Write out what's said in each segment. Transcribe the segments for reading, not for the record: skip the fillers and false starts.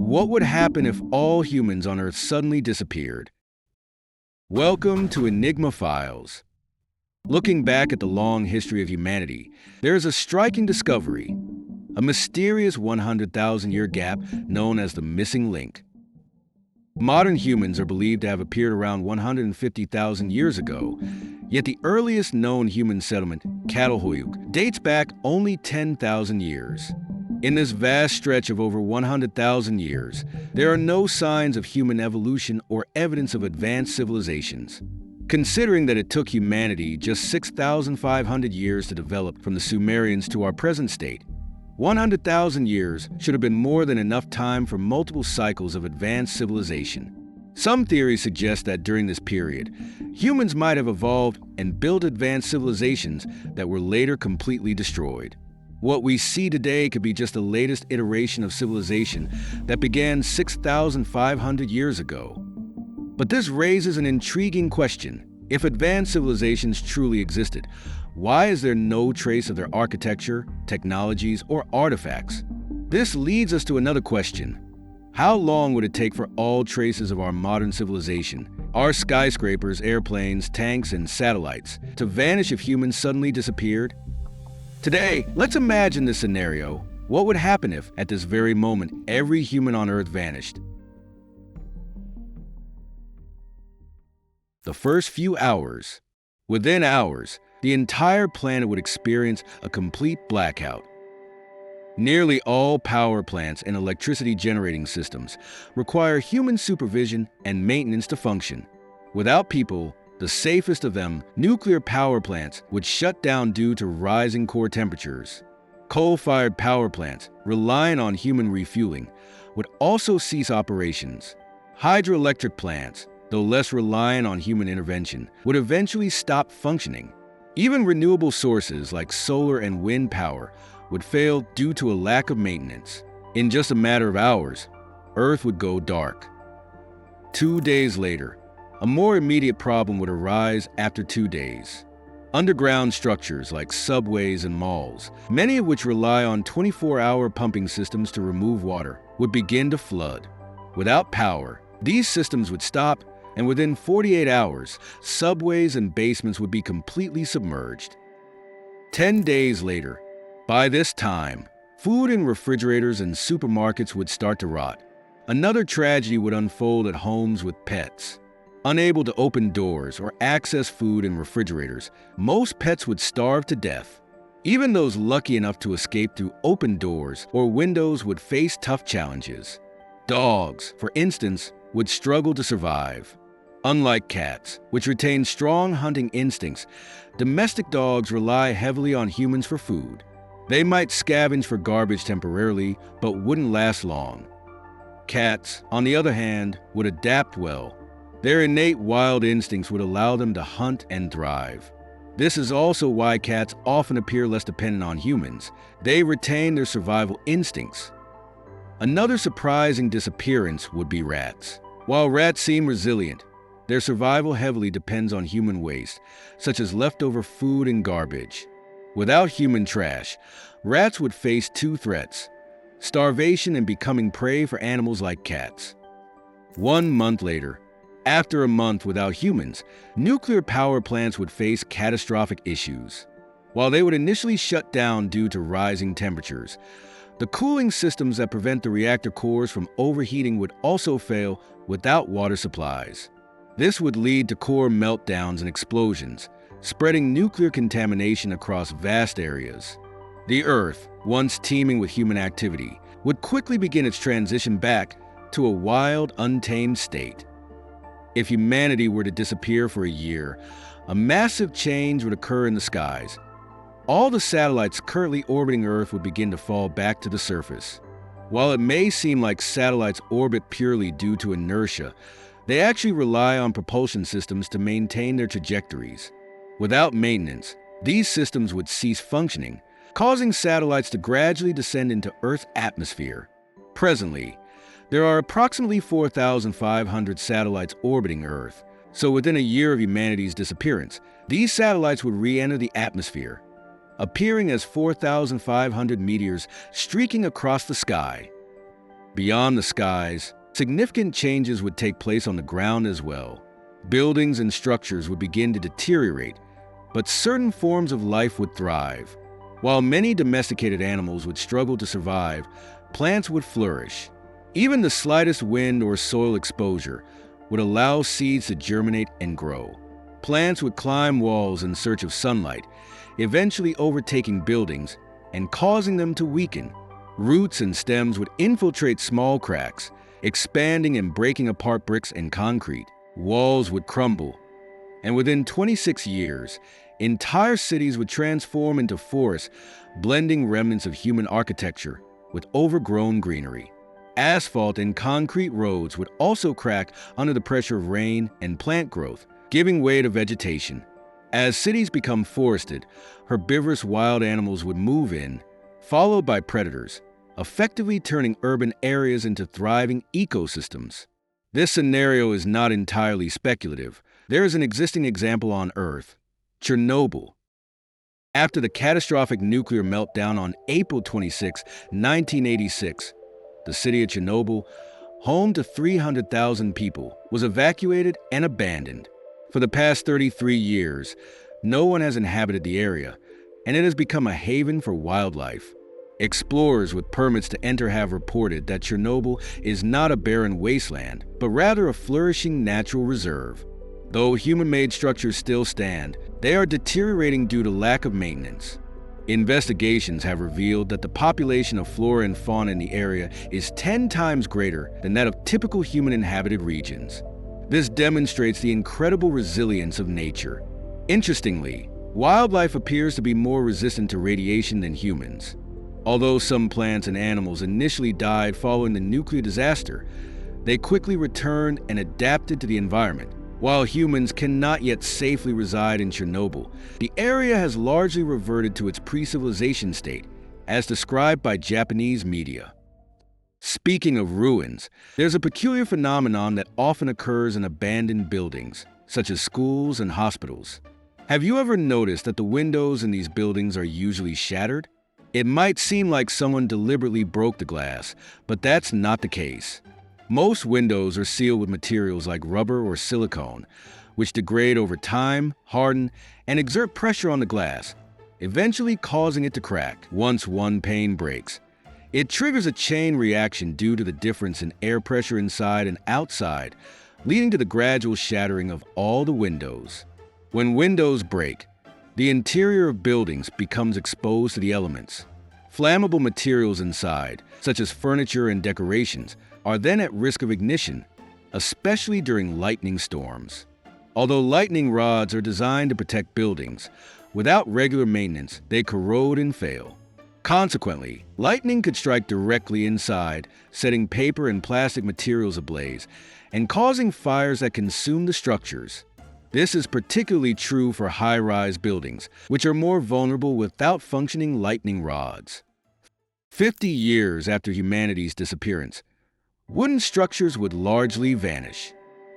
What would happen if all humans on Earth suddenly disappeared? Welcome to Enigma Files. Looking back at the long history of humanity, there is a striking discovery, a mysterious 100,000-year gap known as the missing link. Modern humans are believed to have appeared around 150,000 years ago, yet the earliest known human settlement, Catalhoyuk, dates back only 10,000 years. In this vast stretch of over 100,000 years, there are no signs of human evolution or evidence of advanced civilizations. Considering that it took humanity just 6,500 years to develop from the Sumerians to our present state, 100,000 years should have been more than enough time for multiple cycles of advanced civilization. Some theories suggest that during this period, humans might have evolved and built advanced civilizations that were later completely destroyed. What we see today could be just the latest iteration of civilization that began 6,500 years ago. But this raises an intriguing question. If advanced civilizations truly existed, why is there no trace of their architecture, technologies, or artifacts? This leads us to another question. How long would it take for all traces of our modern civilization, our skyscrapers, airplanes, tanks, and satellites, to vanish if humans suddenly disappeared? Today, let's imagine this scenario. What would happen if, at this very moment, every human on Earth vanished? The first few hours. Within hours, the entire planet would experience a complete blackout. Nearly all power plants and electricity generating systems require human supervision and maintenance to function. Without people, the safest of them, nuclear power plants, would shut down due to rising core temperatures. Coal-fired power plants, relying on human refueling, would also cease operations. Hydroelectric plants, though less reliant on human intervention, would eventually stop functioning. Even renewable sources like solar and wind power would fail due to a lack of maintenance. In just a matter of hours, Earth would go dark. 2 days later, a more immediate problem would arise after 2 days. Underground structures like subways and malls, many of which rely on 24-hour pumping systems to remove water, would begin to flood. Without power, these systems would stop, and within 48 hours, subways and basements would be completely submerged. 10 days later, by this time, food in refrigerators and supermarkets would start to rot. Another tragedy would unfold at homes with pets. Unable to open doors or access food in refrigerators, most pets would starve to death. Even those lucky enough to escape through open doors or windows would face tough challenges. Dogs, for instance, would struggle to survive. Unlike cats, which retain strong hunting instincts, domestic dogs rely heavily on humans for food. They might scavenge for garbage temporarily, but wouldn't last long. Cats, on the other hand, would adapt well. Their innate wild instincts would allow them to hunt and thrive. This is also why cats often appear less dependent on humans. They retain their survival instincts. Another surprising disappearance would be rats. While rats seem resilient, their survival heavily depends on human waste, such as leftover food and garbage. Without human trash, rats would face 2 threats: starvation and becoming prey for animals like cats. 1 month later, after a month without humans, nuclear power plants would face catastrophic issues. While they would initially shut down due to rising temperatures, the cooling systems that prevent the reactor cores from overheating would also fail without water supplies. This would lead to core meltdowns and explosions, spreading nuclear contamination across vast areas. The Earth, once teeming with human activity, would quickly begin its transition back to a wild, untamed state. If humanity were to disappear for a year, a massive change would occur in the skies. All the satellites currently orbiting Earth would begin to fall back to the surface. While it may seem like satellites orbit purely due to inertia, they actually rely on propulsion systems to maintain their trajectories. Without maintenance, these systems would cease functioning, causing satellites to gradually descend into Earth's atmosphere. Presently, there are approximately 4,500 satellites orbiting Earth, so within a year of humanity's disappearance, these satellites would re-enter the atmosphere, appearing as 4,500 meteors streaking across the sky. Beyond the skies, significant changes would take place on the ground as well. Buildings and structures would begin to deteriorate, but certain forms of life would thrive. While many domesticated animals would struggle to survive, plants would flourish. Even the slightest wind or soil exposure would allow seeds to germinate and grow. Plants would climb walls in search of sunlight, eventually overtaking buildings and causing them to weaken. Roots and stems would infiltrate small cracks, expanding and breaking apart bricks and concrete. Walls would crumble, and within 26 years, entire cities would transform into forests, blending remnants of human architecture with overgrown greenery. Asphalt and concrete roads would also crack under the pressure of rain and plant growth, giving way to vegetation. As cities become forested, herbivorous wild animals would move in, followed by predators, effectively turning urban areas into thriving ecosystems. This scenario is not entirely speculative. There is an existing example on Earth, Chernobyl. After the catastrophic nuclear meltdown on April 26, 1986, the city of Chernobyl, home to 300,000 people, was evacuated and abandoned. For the past 33 years, no one has inhabited the area, and it has become a haven for wildlife. Explorers with permits to enter have reported that Chernobyl is not a barren wasteland, but rather a flourishing natural reserve. Though human-made structures still stand, they are deteriorating due to lack of maintenance. Investigations have revealed that the population of flora and fauna in the area is 10 times greater than that of typical human-inhabited regions. This demonstrates the incredible resilience of nature. Interestingly, wildlife appears to be more resistant to radiation than humans. Although some plants and animals initially died following the nuclear disaster, they quickly returned and adapted to the environment. While humans cannot yet safely reside in Chernobyl, the area has largely reverted to its pre-civilization state, as described by Japanese media. Speaking of ruins, there's a peculiar phenomenon that often occurs in abandoned buildings, such as schools and hospitals. Have you ever noticed that the windows in these buildings are usually shattered? It might seem like someone deliberately broke the glass, but that's not the case. Most windows are sealed with materials like rubber or silicone, which degrade over time, harden, and exert pressure on the glass, eventually causing it to crack once one pane breaks. It triggers a chain reaction due to the difference in air pressure inside and outside, leading to the gradual shattering of all the windows. When windows break, the interior of buildings becomes exposed to the elements. Flammable materials inside, such as furniture and decorations, are then at risk of ignition, especially during lightning storms. Although lightning rods are designed to protect buildings, without regular maintenance, they corrode and fail. Consequently, lightning could strike directly inside, setting paper and plastic materials ablaze, and causing fires that consume the structures. This is particularly true for high-rise buildings, which are more vulnerable without functioning lightning rods. 50 years after humanity's disappearance, wooden structures would largely vanish.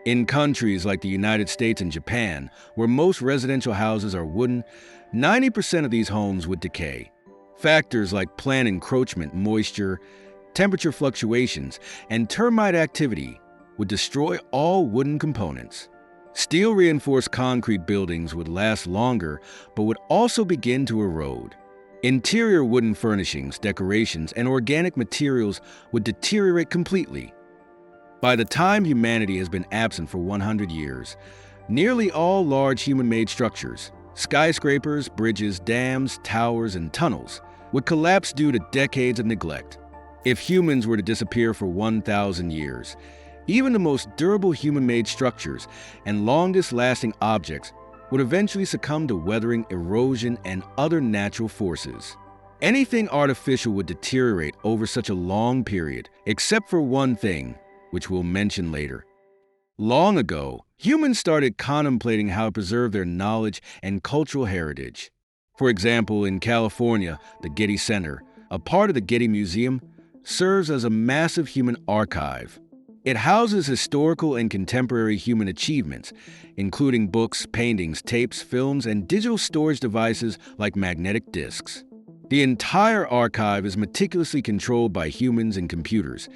In countries like the United States and Japan, where most residential houses are wooden, 90% of these homes would decay. Factors like plant encroachment, moisture, temperature fluctuations, and termite activity would destroy all wooden components. Steel-reinforced concrete buildings would last longer, but would also begin to erode. Interior wooden furnishings, decorations, and organic materials would deteriorate completely. By the time humanity has been absent for 100 years, nearly all large human-made structures, skyscrapers, bridges, dams, towers, and tunnels, would collapse due to decades of neglect. If humans were to disappear for 1,000 years, even the most durable human-made structures and longest-lasting objects would eventually succumb to weathering, erosion, and other natural forces. Anything artificial would deteriorate over such a long period, except for one thing, which we'll mention later. Long ago, humans started contemplating how to preserve their knowledge and cultural heritage. For example, in California, the Getty Center, a part of the Getty Museum, serves as a massive human archive. It houses historical and contemporary human achievements, including books, paintings, tapes, films, and digital storage devices like magnetic disks. The entire archive is meticulously controlled by humans and computers,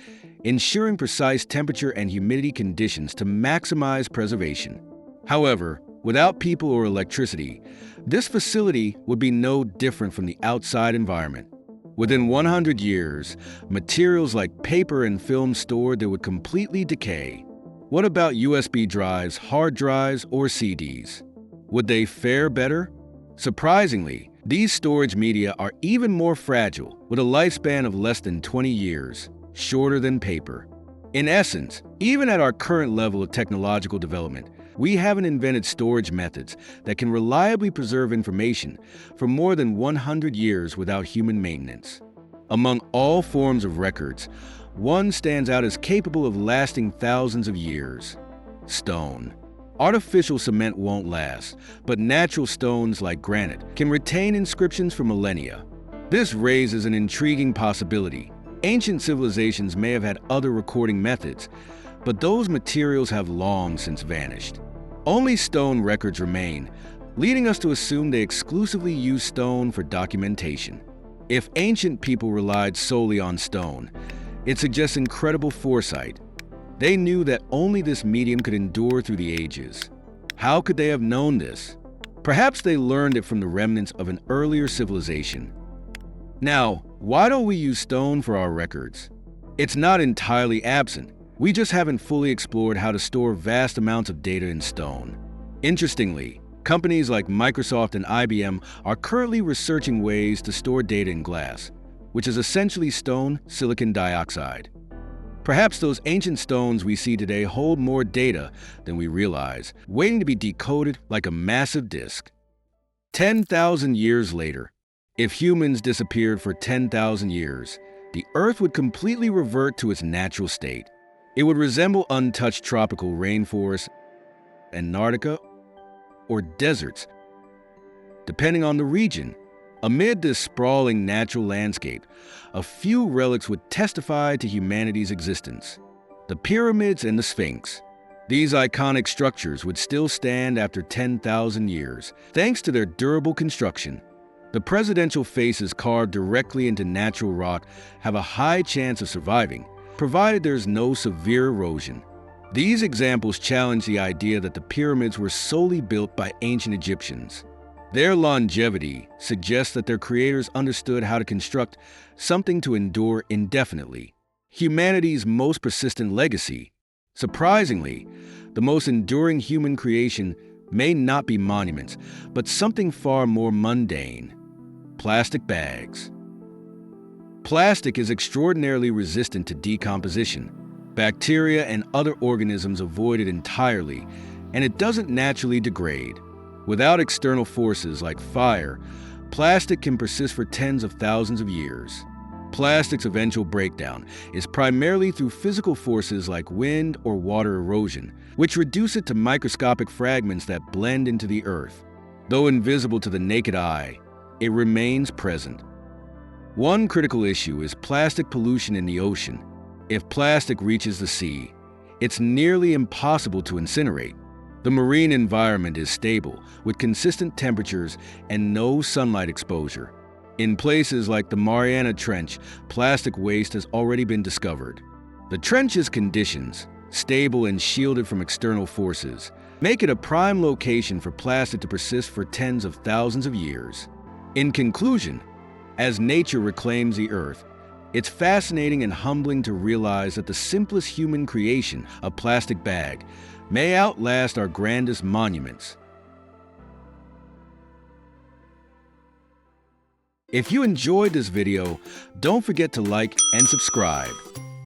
ensuring precise temperature and humidity conditions to maximize preservation. However, without people or electricity, this facility would be no different from the outside environment. Within 100 years, materials like paper and film stored there would completely decay. What about USB drives, hard drives, or CDs? Would they fare better? Surprisingly, these storage media are even more fragile, with a lifespan of less than 20 years, shorter than paper. In essence, even at our current level of technological development, we haven't invented storage methods that can reliably preserve information for more than 100 years without human maintenance. Among all forms of records, one stands out as capable of lasting thousands of years: stone. Artificial cement won't last, but natural stones like granite can retain inscriptions for millennia. This raises an intriguing possibility. Ancient civilizations may have had other recording methods, but those materials have long since vanished. Only stone records remain, leading us to assume they exclusively used stone for documentation. If ancient people relied solely on stone, it suggests incredible foresight. They knew that only this medium could endure through the ages. How could they have known this? Perhaps they learned it from the remnants of an earlier civilization. Now, why don't we use stone for our records? It's not entirely absent. We just haven't fully explored how to store vast amounts of data in stone. Interestingly, companies like Microsoft and IBM are currently researching ways to store data in glass, which is essentially stone silicon dioxide. Perhaps those ancient stones we see today hold more data than we realize, waiting to be decoded like a massive disk. 10,000 years later, if humans disappeared for 10,000 years, the Earth would completely revert to its natural state. It would resemble untouched tropical rainforests, Antarctica, or deserts, depending on the region. Amid this sprawling natural landscape, a few relics would testify to humanity's existence: the pyramids and the Sphinx. These iconic structures would still stand after 10,000 years, thanks to their durable construction. The presidential faces carved directly into natural rock have a high chance of surviving, provided there's no severe erosion. These examples challenge the idea that the pyramids were solely built by ancient Egyptians. Their longevity suggests that their creators understood how to construct something to endure indefinitely. Humanity's most persistent legacy. Surprisingly, the most enduring human creation may not be monuments, but something far more mundane: plastic bags. Plastic is extraordinarily resistant to decomposition. Bacteria and other organisms avoid it entirely, and it doesn't naturally degrade. Without external forces like fire, plastic can persist for tens of thousands of years. Plastic's eventual breakdown is primarily through physical forces like wind or water erosion, which reduce it to microscopic fragments that blend into the earth. Though invisible to the naked eye, it remains present. One critical issue is plastic pollution in the ocean. If plastic reaches the sea, it's nearly impossible to incinerate. The marine environment is stable, with consistent temperatures and no sunlight exposure. In places like the Mariana Trench, plastic waste has already been discovered. The trench's conditions, stable and shielded from external forces, make it a prime location for plastic to persist for tens of thousands of years. In conclusion, as nature reclaims the Earth, it's fascinating and humbling to realize that the simplest human creation, a plastic bag, may outlast our grandest monuments. If you enjoyed this video, don't forget to like and subscribe.